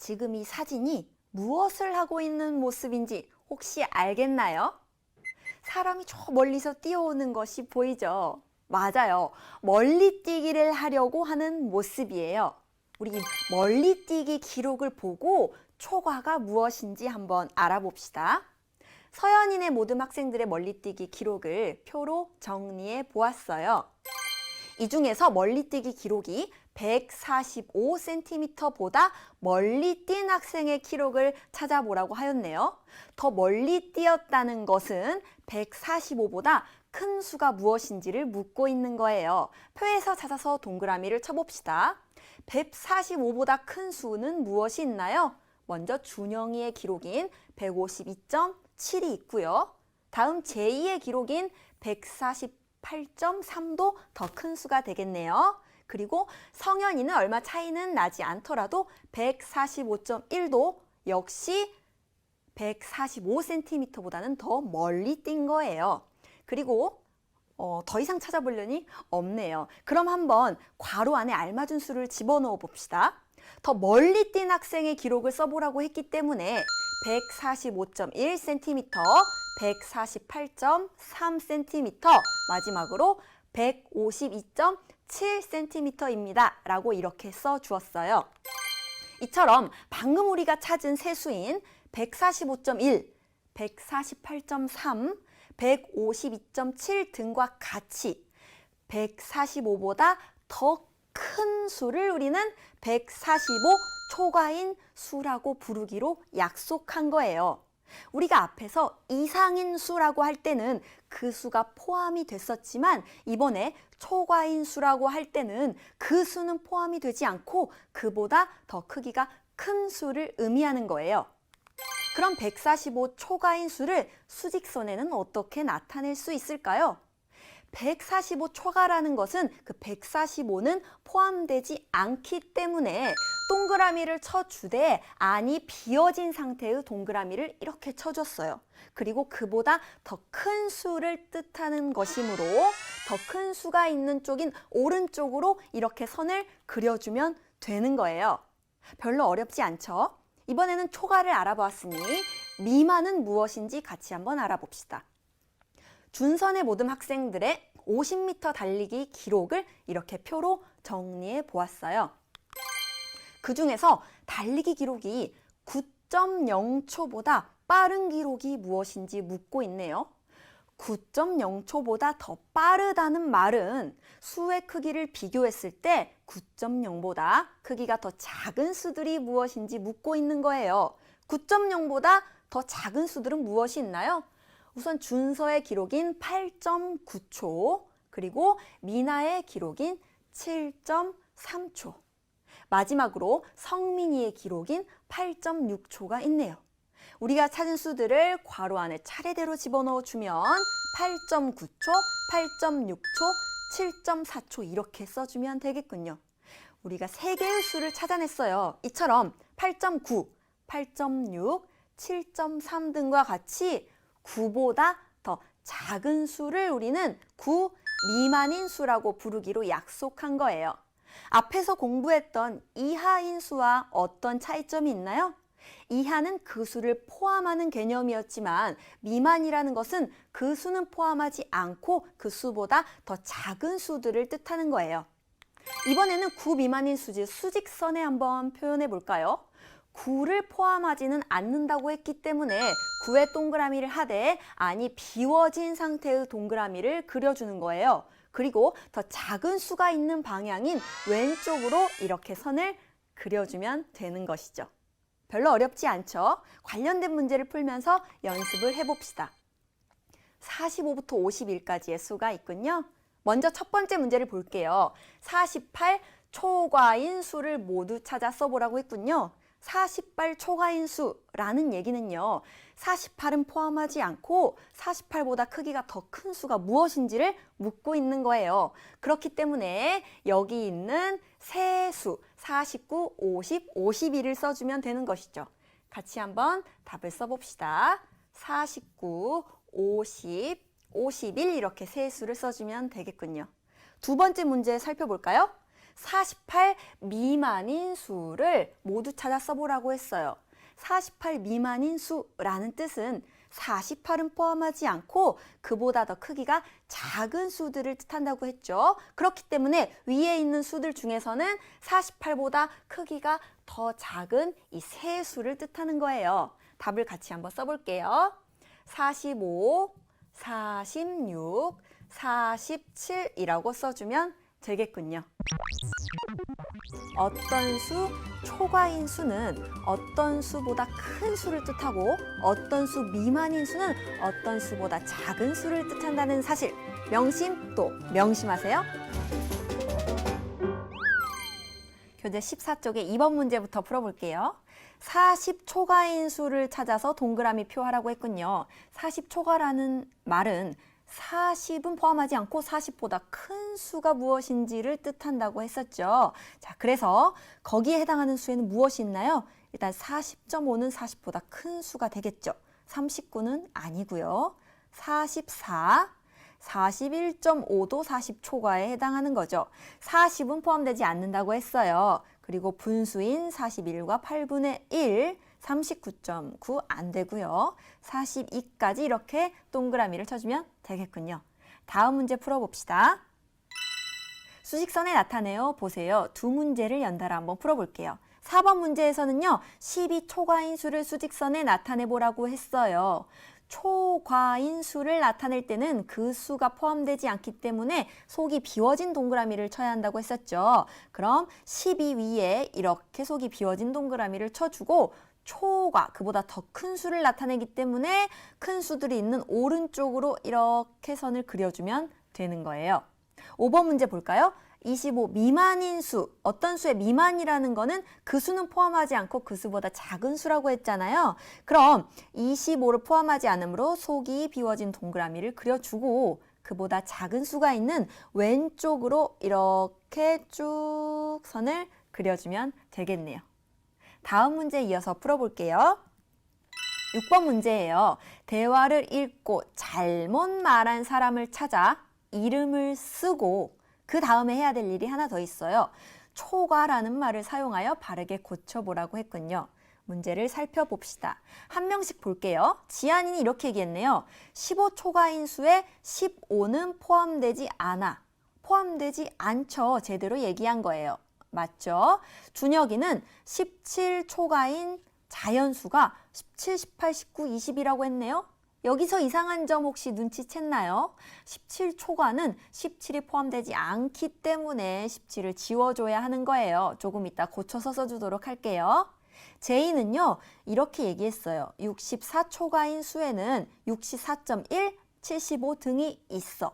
지금 이 사진이 무엇을 하고 있는 모습인지 혹시 알겠나요? 사람이 저 멀리서 뛰어오는 것이 보이죠? 맞아요. 멀리뛰기를 하려고 하는 모습이에요. 우리 이 멀리뛰기 기록을 보고 초과가 무엇인지 한번 알아봅시다. 서연이네 모든 학생들의 멀리뛰기 기록을 표로 정리해 보았어요. 이 중에서 멀리뛰기 기록이 145cm보다 멀리 뛴 학생의 기록을 찾아보라고 하였네요. 더 멀리 뛰었다는 것은 145보다 큰 수가 무엇인지를 묻고 있는 거예요. 표에서 찾아서 동그라미를 쳐봅시다. 145보다 큰 수는 무엇이 있나요? 먼저 준영이의 기록인 152.7이 있고요. 다음 제2의 기록인 148.3도 더 큰 수가 되겠네요. 그리고 성현이는 얼마 차이는 나지 않더라도 145.1도 역시 145cm보다는 더 멀리 뛴 거예요. 그리고 더 이상 찾아보려니 없네요. 그럼 한번 괄호 안에 알맞은 수를 집어넣어 봅시다. 더 멀리 뛴 학생의 기록을 써보라고 했기 때문에 145.1cm, 148.3cm, 마지막으로 152.7cm입니다. 라고 이렇게 써주었어요. 이처럼 방금 우리가 찾은 세 수인 145.1, 148.3, 152.7 등과 같이 145보다 더 큰 수를 우리는 145 초과인 수라고 부르기로 약속한 거예요. 우리가 앞에서 이상인 수라고 할 때는 그 수가 포함이 됐었지만 이번에 초과인 수라고 할 때는 그 수는 포함이 되지 않고 그보다 더 크기가 큰 수를 의미하는 거예요. 그럼 145 초과인 수를 수직선에는 어떻게 나타낼 수 있을까요? 145 초과라는 것은 그 145는 포함되지 않기 때문에 동그라미를 쳐주되 안이 비어진 상태의 동그라미를 이렇게 쳐줬어요. 그리고 그보다 더 큰 수를 뜻하는 것이므로 더 큰 수가 있는 쪽인 오른쪽으로 이렇게 선을 그려주면 되는 거예요. 별로 어렵지 않죠? 이번에는 초과를 알아보았으니 미만은 무엇인지 같이 한번 알아봅시다. 준선의 모든 학생들의 50m 달리기 기록을 이렇게 표로 정리해 보았어요. 그 중에서 달리기 기록이 9.0초보다 빠른 기록이 무엇인지 묻고 있네요. 9.0초보다 더 빠르다는 말은 수의 크기를 비교했을 때 9.0보다 크기가 더 작은 수들이 무엇인지 묻고 있는 거예요. 9.0보다 더 작은 수들은 무엇이 있나요? 우선 준서의 기록인 8.9초, 그리고 미나의 기록인 7.3초, 마지막으로 성민이의 기록인 8.6초가 있네요. 우리가 찾은 수들을 괄호 안에 차례대로 집어넣어 주면 8.9초, 8.6초, 7.4초 이렇게 써주면 되겠군요. 우리가 세 개의 수를 찾아냈어요. 이처럼 8.9, 8.6, 7.3 등과 같이 9보다 더 작은 수를 우리는 9 미만인 수라고 부르기로 약속한 거예요. 앞에서 공부했던 이하인 수와 어떤 차이점이 있나요? 이하는 그 수를 포함하는 개념이었지만 미만이라는 것은 그 수는 포함하지 않고 그 수보다 더 작은 수들을 뜻하는 거예요. 이번에는 9 미만인 수지 수직선에 한번 표현해 볼까요? 9를 포함하지는 않는다고 했기 때문에 9의 동그라미를 하되 안이 비워진 상태의 동그라미를 그려주는 거예요. 그리고 더 작은 수가 있는 방향인 왼쪽으로 이렇게 선을 그려주면 되는 것이죠. 별로 어렵지 않죠? 관련된 문제를 풀면서 연습을 해봅시다. 45부터 51까지의 수가 있군요. 먼저 첫 번째 문제를 볼게요. 48 초과인 수를 모두 찾아 써보라고 했군요. 48 초과인 수라는 얘기는요. 48은 포함하지 않고 48보다 크기가 더 큰 수가 무엇인지를 묻고 있는 거예요. 그렇기 때문에 여기 있는 세 수 49, 50, 51을 써주면 되는 것이죠. 같이 한번 답을 써봅시다. 49, 50, 51 이렇게 세 수를 써주면 되겠군요. 두 번째 문제 살펴볼까요? 48 미만인 수를 모두 찾아 써보라고 했어요. 48 미만인 수라는 뜻은 48은 포함하지 않고 그보다 더 크기가 작은 수들을 뜻한다고 했죠. 그렇기 때문에 위에 있는 수들 중에서는 48보다 크기가 더 작은 이 세 수를 뜻하는 거예요. 답을 같이 한번 써볼게요. 45, 46, 47이라고 써주면 되겠군요. 어떤 수, 초과인 수는 어떤 수보다 큰 수를 뜻하고 어떤 수 미만인 수는 어떤 수보다 작은 수를 뜻한다는 사실 명심 또 명심하세요. 교재 14쪽의 2번 문제부터 풀어볼게요. 40초가인 수를 찾아서 동그라미 표하라고 했군요. 40초가라는 말은 40은 포함하지 않고 40보다 큰 수가 무엇인지를 뜻한다고 했었죠. 자, 그래서 거기에 해당하는 수에는 무엇이 있나요? 일단 40.5는 40보다 큰 수가 되겠죠. 39는 아니고요. 44, 41.5도 40초가에 해당하는 거죠. 40은 포함되지 않는다고 했어요. 그리고 분수인 41과 8분의 1, 39.9 안 되고요. 42까지 이렇게 동그라미를 쳐주면 되겠군요. 다음 문제 풀어봅시다. 수직선에 나타내어 보세요. 두 문제를 연달아 한번 풀어볼게요. 4번 문제에서는요. 12초과인 수를 수직선에 나타내보라고 했어요. 초과인 수를 나타낼 때는 그 수가 포함되지 않기 때문에 속이 비워진 동그라미를 쳐야 한다고 했었죠. 그럼 12 위에 이렇게 속이 비워진 동그라미를 쳐주고 초과, 그보다 더 큰 수를 나타내기 때문에 큰 수들이 있는 오른쪽으로 이렇게 선을 그려주면 되는 거예요. 5번 문제 볼까요? 25 미만인 수, 어떤 수의 미만이라는 거는 그 수는 포함하지 않고 그 수보다 작은 수라고 했잖아요. 그럼 25를 포함하지 않으므로 속이 비워진 동그라미를 그려주고 그보다 작은 수가 있는 왼쪽으로 이렇게 쭉 선을 그려주면 되겠네요. 다음 문제 이어서 풀어볼게요. 6번 문제예요. 대화를 읽고 잘못 말한 사람을 찾아 이름을 쓰고 그 다음에 해야 될 일이 하나 더 있어요. 초과라는 말을 사용하여 바르게 고쳐보라고 했군요. 문제를 살펴봅시다. 한 명씩 볼게요. 지안이는 이렇게 얘기했네요. 15초과인 수에 15는 포함되지 않아. 포함되지 않죠. 제대로 얘기한 거예요. 맞죠? 준혁이는 17초가인 자연수가 17, 18, 19, 20이라고 했네요. 여기서 이상한 점 혹시 눈치챘나요? 17초가는 17이 포함되지 않기 때문에 17을 지워줘야 하는 거예요. 조금 이따 고쳐서 써주도록 할게요. 제이는요, 이렇게 얘기했어요. 64초가인 수에는 64.1, 75 등이 있어.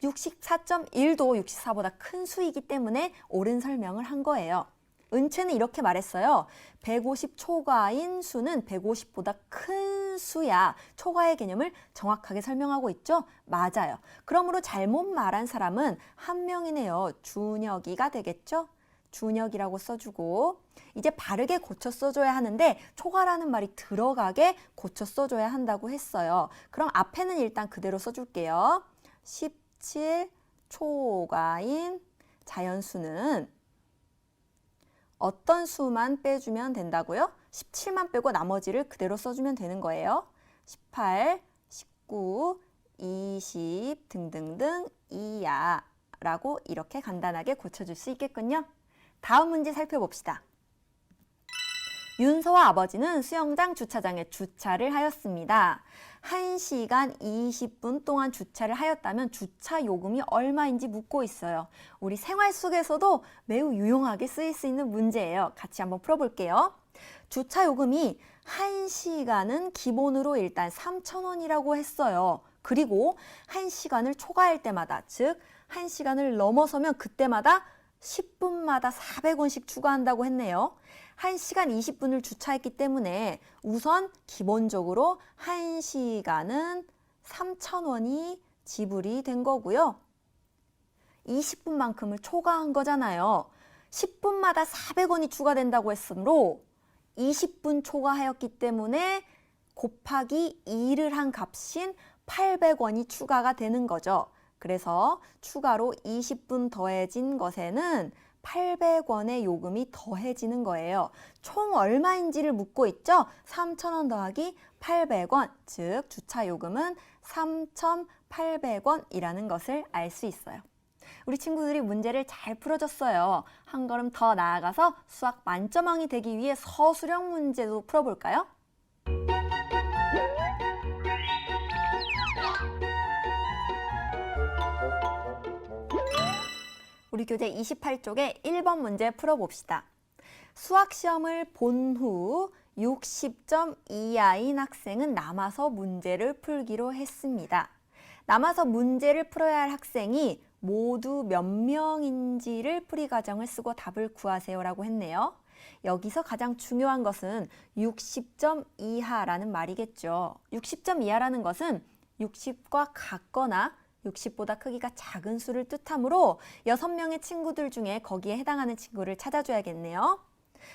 64.1도 64보다 큰 수이기 때문에 옳은 설명을 한 거예요. 은채는 이렇게 말했어요. 150초과인 수는 150보다 큰 수야. 초과의 개념을 정확하게 설명하고 있죠? 맞아요. 그러므로 잘못 말한 사람은 한 명이네요. 준혁이가 되겠죠? 준혁이라고 써주고 이제 바르게 고쳐 써줘야 하는데 초과라는 말이 들어가게 고쳐 써줘야 한다고 했어요. 그럼 앞에는 일단 그대로 써줄게요. 17초과인 자연수는 어떤 수만 빼주면 된다고요? 17만 빼고 나머지를 그대로 써주면 되는 거예요. 18, 19, 20 등등등 이야 라고 이렇게 간단하게 고쳐줄 수 있겠군요. 다음 문제 살펴봅시다. 윤서와 아버지는 수영장 주차장에 주차를 하였습니다. 1시간 20분 동안 주차를 하였다면 주차 요금이 얼마인지 묻고 있어요. 우리 생활 속에서도 매우 유용하게 쓰일 수 있는 문제예요. 같이 한번 풀어볼게요. 주차 요금이 1시간은 기본으로 일단 3,000원이라고 했어요. 그리고 1시간을 초과할 때마다, 즉 1시간을 넘어서면 그때마다 10분마다 400원씩 추가한다고 했네요. 1시간 20분을 주차했기 때문에 우선 기본적으로 1시간은 3,000원이 지불이 된 거고요. 20분만큼을 초과한 거잖아요. 10분마다 400원이 추가된다고 했으므로 20분 초과하였기 때문에 곱하기 2를 한 값인 800원이 추가가 되는 거죠. 그래서 추가로 20분 더해진 것에는 800원의 요금이 더해지는 거예요. 총 얼마인지를 묻고 있죠? 3,000원 더하기 800원, 즉 주차 요금은 3,800원이라는 것을 알 수 있어요. 우리 친구들이 문제를 잘 풀어줬어요. 한 걸음 더 나아가서 수학 만점왕이 되기 위해 서술형 문제도 풀어볼까요? 우리 교재 28쪽에 1번 문제 풀어봅시다. 수학시험을 본 후 60점 이하인 학생은 남아서 문제를 풀기로 했습니다. 남아서 문제를 풀어야 할 학생이 모두 몇 명인지를 풀이 과정을 쓰고 답을 구하세요라고 했네요. 여기서 가장 중요한 것은 60점 이하라는 말이겠죠. 60점 이하라는 것은 60과 같거나 60보다 크기가 작은 수를 뜻하므로 6명의 친구들 중에 거기에 해당하는 친구를 찾아줘야겠네요.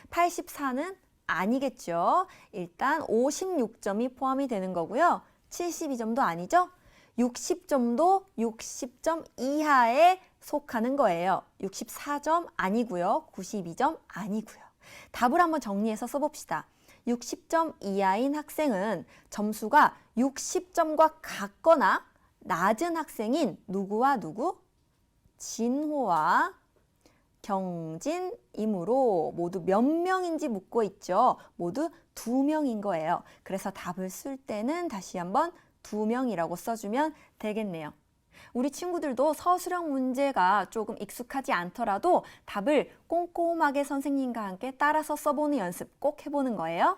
84는 아니겠죠. 일단 56점이 포함이 되는 거고요. 72점도 아니죠. 60점도 60점 이하에 속하는 거예요. 64점 아니고요. 92점 아니고요. 답을 한번 정리해서 써봅시다. 60점 이하인 학생은 점수가 60점과 같거나 낮은 학생인 누구와 누구? 진호와 경진이므로 모두 몇 명인지 묻고 있죠. 모두 2명인 거예요. 그래서 답을 쓸 때는 다시 한번 2명이라고 써주면 되겠네요. 우리 친구들도 서술형 문제가 조금 익숙하지 않더라도 답을 꼼꼼하게 선생님과 함께 따라서 써보는 연습 꼭 해보는 거예요.